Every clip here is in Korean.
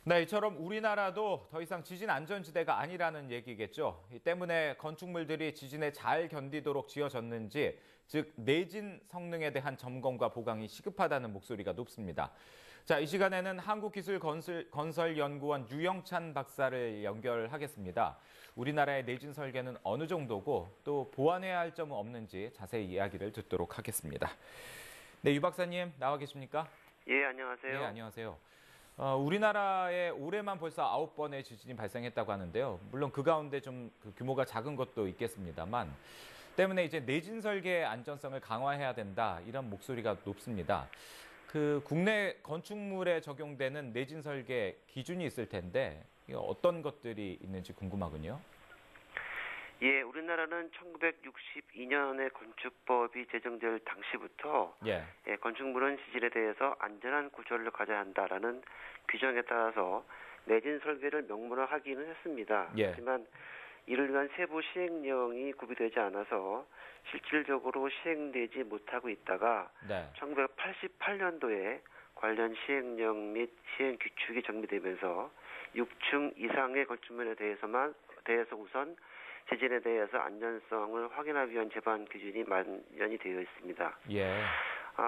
네, 이처럼 우리나라도 더 이상 지진 안전지대가 아니라는 얘기겠죠. 이 때문에 건축물들이 지진에 잘 견디도록 지어졌는지, 즉 내진 성능에 대한 점검과 보강이 시급하다는 목소리가 높습니다. 자, 이 시간에는 한국기술건설연구원 유영찬 박사를 연결하겠습니다. 우리나라의 내진 설계는 어느 정도고 또 보완해야 할 점은 없는지 자세히 이야기를 듣도록 하겠습니다. 네, 유 박사님 나와 계십니까? 예, 안녕하세요. 네, 안녕하세요. 우리나라에 올해만 벌써 9번의 지진이 발생했다고 하는데요. 물론 그 가운데 좀 규모가 작은 것도 있겠습니다만, 때문에 이제 내진 설계의 안전성을 강화해야 된다, 이런 목소리가 높습니다. 국내 건축물에 적용되는 내진 설계 기준이 있을 텐데, 어떤 것들이 있는지 궁금하군요. 예, 우리나라는 1962년에 건축법이 제정될 당시부터 건축물은 지진에 대해서 안전한 구조를 가져야 한다라는 규정에 따라서 내진 설계를 명문화하기는 했습니다. 하지만 이를 위한 세부 시행령이 구비되지 않아서 실질적으로 시행되지 못하고 있다가 1988년도에 관련 시행령 및 시행 규칙이 정비되면서 6층 이상의 건축물에 대해서 우선 지진에 대해서 안전성을 확인하기 위한 제반 기준이 마련이 되어 있습니다.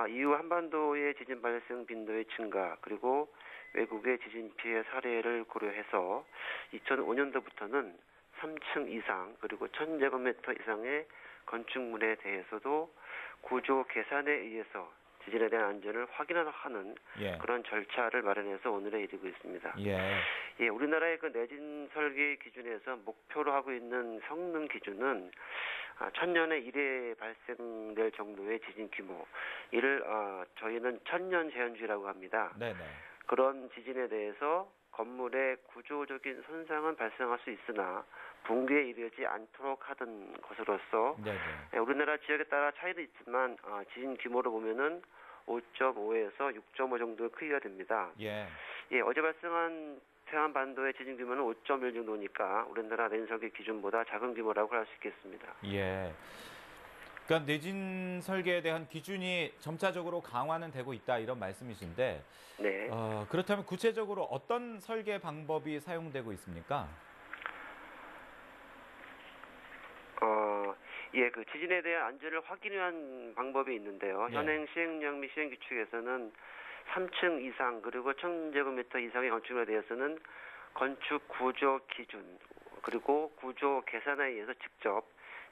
이후 한반도의 지진 발생 빈도의 증가 그리고 외국의 지진 피해 사례를 고려해서 2005년도부터는 3층 이상 그리고 1000제곱미터 이상의 건축물에 대해서도 구조 계산에 의해서 지진에 대한 안전을 확인하는 그런 절차를 마련해서 오늘에 이르고 있습니다. 우리나라의 그 내진 설계 기준에서 목표로 하고 있는 성능 기준은 1000년에 1회 발생될 정도의 지진 규모, 이를 저희는 천년 재현주의라고 합니다. 그런 지진에 대해서 건물의 구조적인 손상은 발생할 수 있으나 붕괴에 이르지 않도록 하던 것으로서 우리나라 지역에 따라 차이도 있지만 지진 규모로 보면은 5.5에서 6.5 정도의 크기가 됩니다. 어제 발생한 태안 반도의 지진 규모는 5.1 정도니까 우리나라 내진 설계 기준보다 작은 규모라고 할 수 있겠습니다. 그러니까 내진 설계에 대한 기준이 점차적으로 강화는 되고 있다, 이런 말씀이신데, 그렇다면 구체적으로 어떤 설계 방법이 사용되고 있습니까? 그 지진에 대한 안전을 확인한 방법이 있는데요. 현행 시행령 및 시행 규칙에서는 3층 이상 그리고 1000제곱미터 이상의 건축물에 대해서는 건축 구조 기준 그리고 구조 계산에 의해서 직접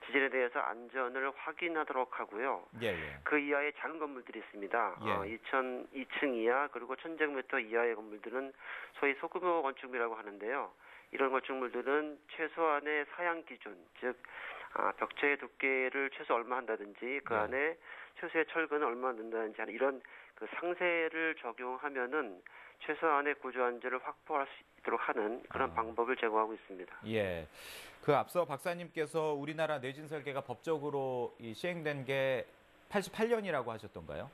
지진에 대해서 안전을 확인하도록 하고요. 그 이하의 작은 건물들이 있습니다. 2층 이하 그리고 1000제곱미터 이하의 건물들은 소위 소규모 건축물이라고 하는데요. 이런 건축물들은 최소한의 사양 기준, 즉 벽체의 두께를 최소 얼마 한다든지 그 안에 최소의 철근을 얼마 넣는다든지 하는 이런 그 상세를 적용하면은 최소한의 구조 안전을 확보할 수 있도록 하는 그런 방법을 제공하고 있습니다. 앞서 박사님께서 우리나라 내진 설계가 법적으로 시행된 게 88년이라고 하셨던가요?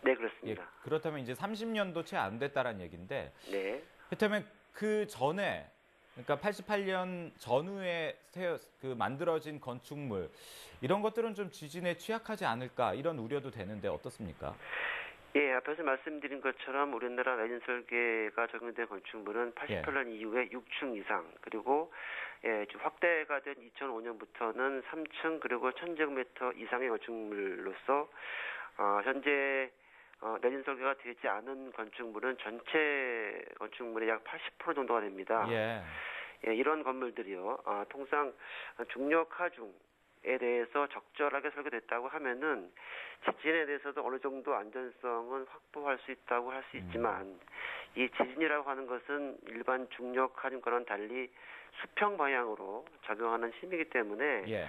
네, 그렇습니다. 그렇다면 이제 30년도 채 안 됐다는 얘기인데, 그렇다면 그 전에, 그러니까 88년 전후에 만들어진 건축물, 이런 것들은 좀 지진에 취약하지 않을까, 이런 우려도 되는데 어떻습니까? 앞에서 말씀드린 것처럼 우리나라 내진 설계가 적용된 건축물은 88년 이후에 6층 이상, 그리고 확대가 된 2005년부터는 3층 그리고 1000제곱미터 이상의 건축물로서 현재 내진 설계가 되지 않은 건축물은 전체 건축물의 약 80% 정도가 됩니다. 이런 건물들이요. 통상 중력 하중에 대해서 적절하게 설계됐다고 하면은 지진에 대해서도 어느 정도 안전성은 확보할 수 있다고 할 수 있지만 이 지진이라고 하는 것은 일반 중력 하중과는 달리 수평 방향으로 작용하는 힘이기 때문에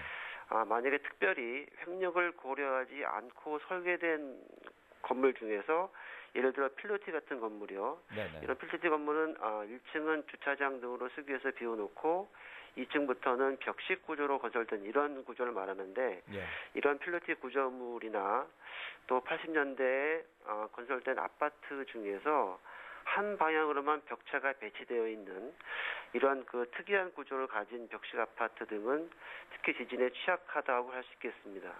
만약에 특별히 횡력을 고려하지 않고 설계된 건물 중에서 예를 들어 필로티 같은 건물이요. 이런 필로티 건물은 1층은 주차장 등으로 쓰기 위해서 비워놓고 2층부터는 벽식 구조로 건설된 이런 구조를 말하는데 이런 필로티 구조물이나 또 80년대에 건설된 아파트 중에서 한 방향으로만 벽체가 배치되어 있는 이런 그 특이한 구조를 가진 벽식 아파트 등은 특히 지진에 취약하다고 할 수 있겠습니다.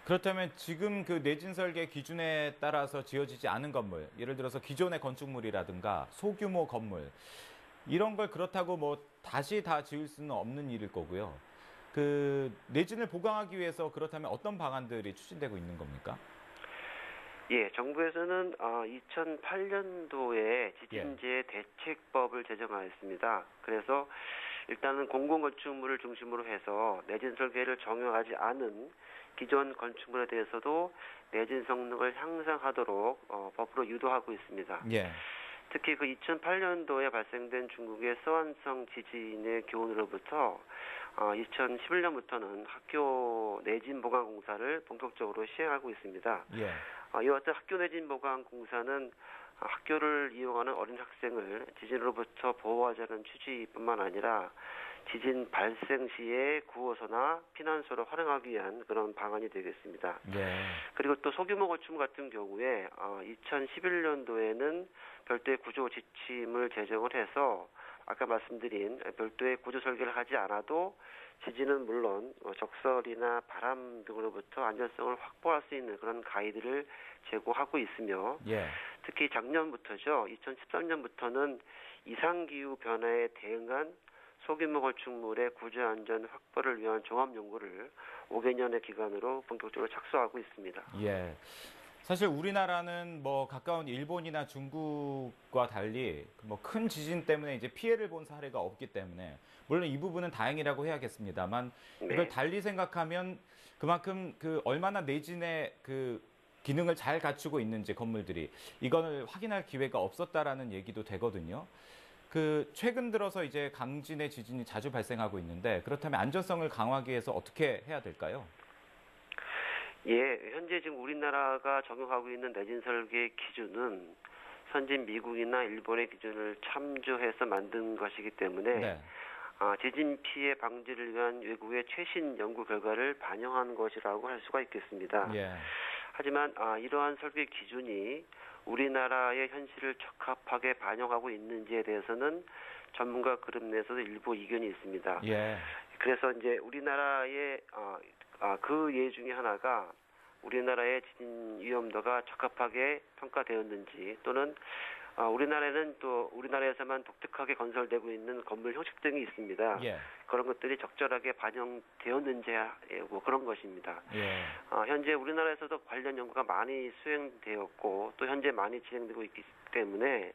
그렇다면 지금 그 내진 설계 기준에 따라서 지어지지 않은 건물, 예를 들어서 기존의 건축물이라든가 소규모 건물, 이런 걸 그렇다고 뭐 다시 다 지을 수는 없는 일일 거고요. 그 내진을 보강하기 위해서 그렇다면 어떤 방안들이 추진되고 있는 겁니까? 예, 정부에서는 2008년도에 지진재해 대책법을 제정하였습니다. 그래서 일단은 공공건축물을 중심으로 해서 내진 설계를 적용하지 않은 기존 건축물에 대해서도 내진 성능을 향상하도록 법으로 유도하고 있습니다. 예. 특히 그 2008년도에 발생된 중국의 서완성 지진의 교훈으로부터 2011년부터는 학교 내진 보강 공사를 본격적으로 시행하고 있습니다. 예. 이와 같은 학교 내진 보강 공사는 학교를 이용하는 어린 학생을 지진으로부터 보호하자는 취지뿐만 아니라 지진 발생 시에 구호소나 피난소를 활용하기 위한 그런 방안이 되겠습니다. 예. 그리고 또 소규모 건축물 같은 경우에 2011년도에는 별도의 구조 지침을 제정을 해서 아까 말씀드린 별도의 구조 설계를 하지 않아도 지진은 물론 적설이나 바람 등으로부터 안전성을 확보할 수 있는 그런 가이드를 제공하고 있으며 예. 특히 작년부터죠. 2013년부터는 이상기후 변화에 대응한 소규모 건축물의 구조 안전 확보를 위한 종합 연구를 5개년의 기간으로 본격적으로 착수하고 있습니다. 예. 사실 우리나라는 뭐 가까운 일본이나 중국과 달리 뭐 큰 지진 때문에 이제 피해를 본 사례가 없기 때문에 물론 이 부분은 다행이라고 해야겠습니다만 이걸 네. 달리 생각하면 그만큼 그 얼마나 내진의 그 기능을 잘 갖추고 있는지 건물들이 이거를 확인할 기회가 없었다라는 얘기도 되거든요. 그 최근 들어서 이제 강진의 지진이 자주 발생하고 있는데 그렇다면 안전성을 강화하기 위해서 어떻게 해야 될까요? 예, 현재 지금 우리나라가 적용하고 있는 내진 설계 기준은 선진 미국이나 일본의 기준을 참조해서 만든 것이기 때문에 네. 지진 피해 방지를 위한 외국의 최신 연구 결과를 반영한 것이라고 할 수가 있겠습니다. 예. 하지만 이러한 설계 기준이 우리나라의 현실을 적합하게 반영하고 있는지에 대해서는 전문가 그룹 내에서도 일부 이견이 있습니다. 예. 그래서 이제 우리나라의 그 예 중에 하나가 우리나라의 지진 위험도가 적합하게 평가되었는지 또는 우리나라에는 또 우리나라에서만 독특하게 건설되고 있는 건물 형식 등이 있습니다. 예. 그런 것들이 적절하게 반영되었는지 뭐 그런 것입니다. 예. 현재 우리나라에서도 관련 연구가 많이 수행되었고 또 현재 많이 진행되고 있기 때문에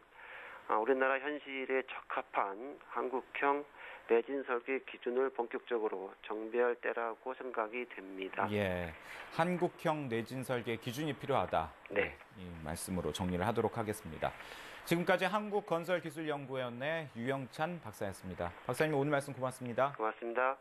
우리나라 현실에 적합한 한국형 내진 설계 기준을 본격적으로 정비할 때라고 생각이 됩니다. 예. 한국형 내진 설계 기준이 필요하다. 네. 이 말씀으로 정리를 하도록 하겠습니다. 지금까지 한국건설기술연구원의 유영찬 박사였습니다. 박사님 오늘 말씀 고맙습니다. 고맙습니다.